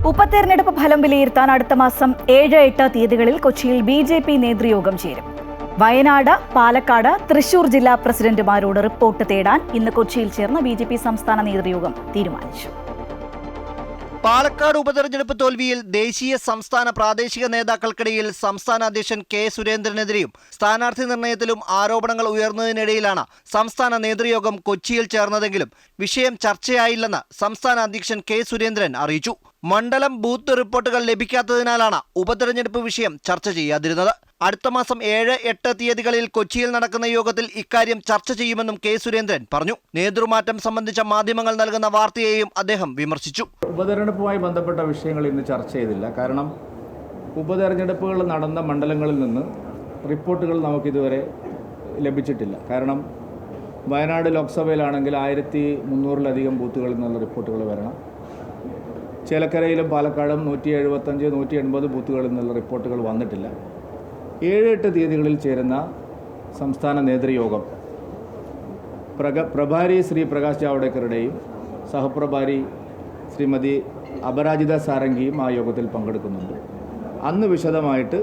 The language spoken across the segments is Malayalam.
ഉപതെരഞ്ഞെടുപ്പ് ഫലം വിലയിരുത്താൻ അടുത്ത മാസം 7-8 തീയതികളിൽ കൊച്ചിയിൽ BJP നേതൃയോഗം ചേരും. വയനാട്, പാലക്കാട്, തൃശൂർ ജില്ലാ പ്രസിഡന്റുമാരോട് റിപ്പോർട്ട് തേടാൻ ഇന്ന് കൊച്ചിയിൽ ചേർന്ന BJP സംസ്ഥാന നേതൃയോഗം തീരുമാനിച്ചു. പാലക്കാട് ഉപതെരഞ്ഞെടുപ്പ് തോൽവിയിൽ ദേശീയ സംസ്ഥാന പ്രാദേശിക നേതാക്കൾക്കിടയിൽ സംസ്ഥാന അധ്യക്ഷൻ കെ സുരേന്ദ്രനെതിരെയും സ്ഥാനാർത്ഥി നിർണയത്തിലും ആരോപണങ്ങൾ ഉയർന്നതിനിടയിലാണ് സംസ്ഥാന നേതൃയോഗം കൊച്ചിയിൽ ചേർന്നതെങ്കിലും വിഷയം ചർച്ചയായില്ലെന്ന് സംസ്ഥാന അധ്യക്ഷൻ കെ സുരേന്ദ്രൻ അറിയിച്ചു. മണ്ഡലം ബൂത്ത് റിപ്പോർട്ടുകൾ ലഭിക്കാത്തതിനാലാണ് ഉപതെരഞ്ഞെടുപ്പ് വിഷയം ചർച്ച ചെയ്യാതിരുന്നത്. അടുത്ത മാസം 7-8 തീയതികളിൽ കൊച്ചിയിൽ നടക്കുന്ന യോഗത്തിൽ ഇക്കാര്യം ചർച്ച ചെയ്യുമെന്നും കെ സുരേന്ദ്രൻ പറഞ്ഞു. നേതൃമാറ്റം സംബന്ധിച്ച മാധ്യമങ്ങൾ നൽകുന്ന വാർത്തയെയും അദ്ദേഹം വിമർശിച്ചു. ഉപതെരഞ്ഞെടുപ്പുമായി ബന്ധപ്പെട്ട വിഷയങ്ങൾ ഇന്ന് ചർച്ച ചെയ്തില്ല. കാരണം ഉപതെരഞ്ഞെടുപ്പുകൾ നടന്ന മണ്ഡലങ്ങളിൽ നിന്ന് റിപ്പോർട്ടുകൾ നമുക്കിതുവരെ ലഭിച്ചിട്ടില്ല. കാരണം വയനാട് ലോക്സഭയിലാണെങ്കിൽ 1300-ലധികം ബൂത്തുകളിൽ നിന്നുള്ള റിപ്പോർട്ടുകൾ വരണം. ചേലക്കരയിലും പാലക്കാടും 175-180 ബൂത്തുകളിൽ നിന്നുള്ള റിപ്പോർട്ടുകൾ വന്നിട്ടില്ല. 7-8 തീയതികളിൽ ചേരുന്ന സംസ്ഥാന നേതൃയോഗം പ്രഭാരി ശ്രീ പ്രകാശ് ജാവ്ദേക്കറുടെയും സഹപ്രഭാരി ശ്രീമതി അപരാജിത സാരംഗിയും ആ യോഗത്തിൽ പങ്കെടുക്കുന്നുണ്ട്. അന്ന് വിശദമായിട്ട്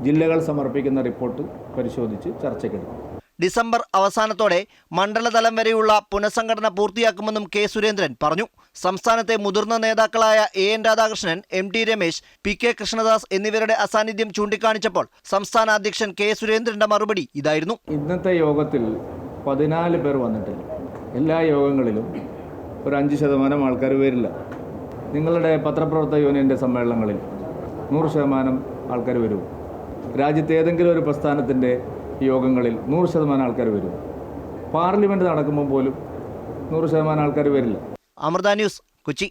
ജില്ലകൾ സമർപ്പിക്കുന്ന റിപ്പോർട്ട് പരിശോധിച്ച് ചർച്ചയ്ക്കെടുക്കും. ഡിസംബർ അവസാനത്തോടെ മണ്ഡലതലം വരെയുള്ള പുനഃസംഘടന പൂർത്തിയാക്കുമെന്നും കെ സുരേന്ദ്രൻ പറഞ്ഞു. സംസ്ഥാനത്തെ മുതിർന്ന നേതാക്കളായ AN Radhakrishnan, MT Ramesh, PK Krishnadas എന്നിവരുടെ അസാന്നിധ്യം ചൂണ്ടിക്കാണിച്ചപ്പോൾ സംസ്ഥാന അധ്യക്ഷൻ കെ സുരേന്ദ്രന്റെ മറുപടി ഇതായിരുന്നു. ഇന്നത്തെ യോഗത്തിൽ 14 പേർ വന്നിട്ടില്ല. എല്ലാ യോഗങ്ങളിലും ഒരു 5% ആൾക്കാർ വരില്ല. നിങ്ങളുടെ പത്രപ്രവർത്തക യൂണിയൻ്റെ സമ്മേളനങ്ങളിൽ 100% ആൾക്കാർ വരും. രാജ്യത്തെ ഏതെങ്കിലും ഒരു പ്രസ്ഥാനത്തിൻ്റെ യോഗങ്ങളിൽ 100% ആൾക്കാർ വരും. പാർലമെൻറ്റ് നടക്കുമ്പോൾ പോലും 100% ആൾക്കാർ വരില്ല. അമൃത ന്യൂസ്, കൊച്ചി.